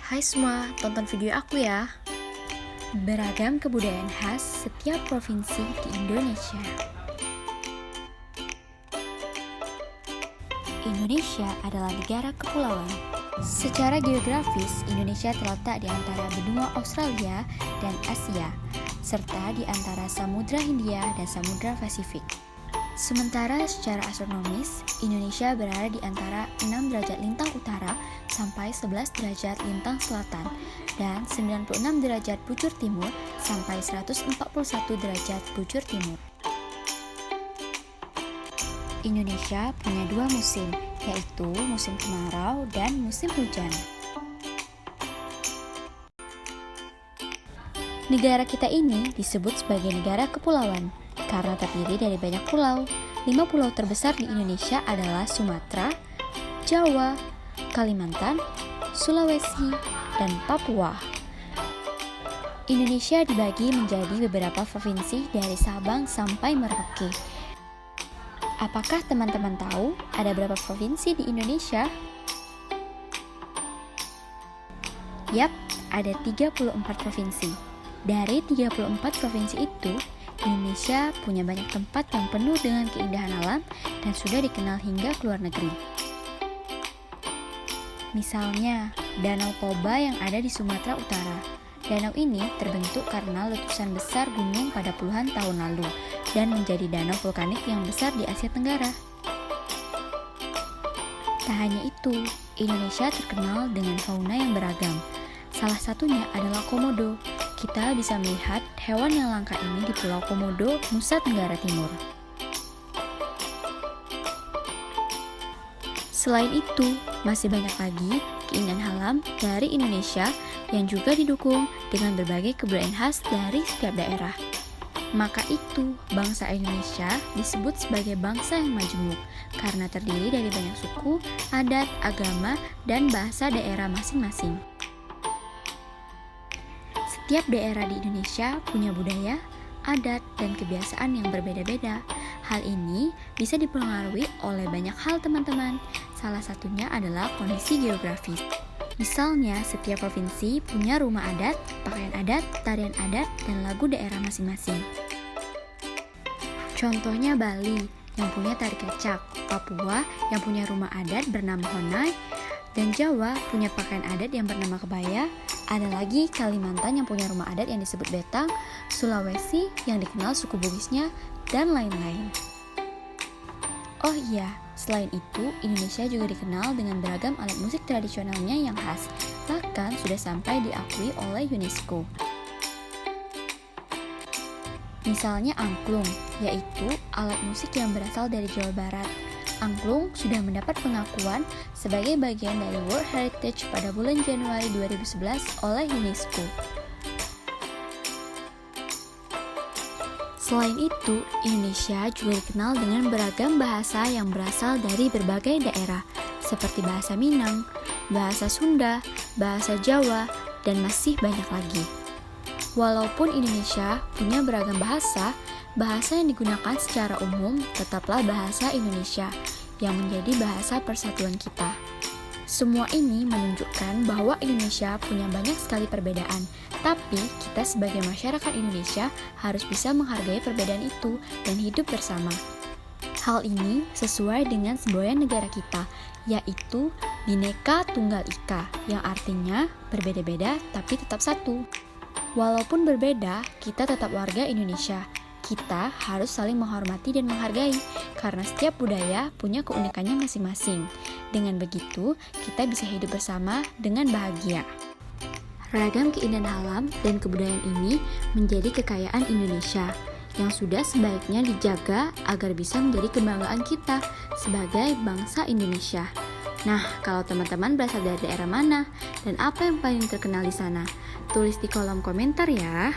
Hai semua, tonton video aku ya. Beragam kebudayaan khas setiap provinsi di Indonesia. Indonesia adalah negara kepulauan. Secara geografis, Indonesia terletak di antara benua Australia dan Asia, serta di antara Samudra Hindia dan Samudra Pasifik. Sementara secara astronomis, Indonesia berada di antara 6 derajat lintang utara sampai 11 derajat lintang selatan dan 96 derajat bujur timur sampai 141 derajat bujur timur. Indonesia punya 2 musim, yaitu musim kemarau dan musim hujan. Negara kita ini disebut sebagai negara kepulauan karena terdiri dari banyak pulau. 5 pulau terbesar di Indonesia adalah Sumatera, Jawa, Kalimantan, Sulawesi, dan Papua. Indonesia dibagi menjadi beberapa provinsi dari Sabang sampai Merauke. Apakah teman-teman tahu ada berapa provinsi di Indonesia? Yap, ada 34 provinsi. Dari 34 provinsi itu, Indonesia punya banyak tempat yang penuh dengan keindahan alam dan sudah dikenal hingga ke luar negeri. Misalnya, Danau Toba yang ada di Sumatera Utara. Danau ini terbentuk karena letusan besar gunung pada puluhan tahun lalu dan menjadi danau vulkanik yang besar di Asia Tenggara. Tak hanya itu, Indonesia terkenal dengan fauna yang beragam. Salah satunya adalah komodo. Kita bisa melihat hewan yang langka ini di Pulau Komodo, Nusa Tenggara Timur. Selain itu, masih banyak lagi keindahan alam dari Indonesia yang juga didukung dengan berbagai kebudayaan khas dari setiap daerah. Maka itu, bangsa Indonesia disebut sebagai bangsa yang majemuk karena terdiri dari banyak suku, adat, agama, dan bahasa daerah masing-masing. Setiap daerah di Indonesia punya budaya, adat, dan kebiasaan yang berbeda-beda. Hal ini bisa dipengaruhi oleh banyak hal teman-teman. Salah satunya adalah kondisi geografis. Misalnya, setiap provinsi punya rumah adat, pakaian adat, tarian adat, dan lagu daerah masing-masing. Contohnya Bali yang punya tari kecak, Papua yang punya rumah adat bernama Honai, dan Jawa punya pakaian adat yang bernama kebaya. Ada lagi Kalimantan yang punya rumah adat yang disebut betang, Sulawesi yang dikenal suku Bugisnya, dan lain-lain. Oh iya, selain itu, Indonesia juga dikenal dengan beragam alat musik tradisionalnya yang khas, bahkan sudah sampai diakui oleh UNESCO. Misalnya angklung, yaitu alat musik yang berasal dari Jawa Barat. Angklung sudah mendapat pengakuan sebagai bagian dari World Heritage pada bulan Januari 2011 oleh UNESCO. Selain itu, Indonesia juga dikenal dengan beragam bahasa yang berasal dari berbagai daerah, seperti bahasa Minang, bahasa Sunda, bahasa Jawa, dan masih banyak lagi. Walaupun Indonesia punya beragam bahasa yang digunakan secara umum tetaplah bahasa Indonesia yang menjadi bahasa persatuan kita. Semua ini menunjukkan bahwa Indonesia punya banyak sekali perbedaan, tapi kita sebagai masyarakat Indonesia harus bisa menghargai perbedaan itu dan hidup bersama. Hal ini sesuai dengan semboyan negara kita, yaitu Bhinneka Tunggal Ika, yang artinya berbeda-beda tapi tetap satu. Walaupun berbeda, kita tetap warga Indonesia. Kita harus saling menghormati dan menghargai, karena setiap budaya punya keunikannya masing-masing. Dengan begitu, kita bisa hidup bersama dengan bahagia. Ragam keindahan alam dan kebudayaan ini menjadi kekayaan Indonesia, yang sudah sebaiknya dijaga agar bisa menjadi kebanggaan kita sebagai bangsa Indonesia. Nah, kalau teman-teman berasal dari daerah mana dan apa yang paling terkenal di sana? Tulis di kolom komentar ya.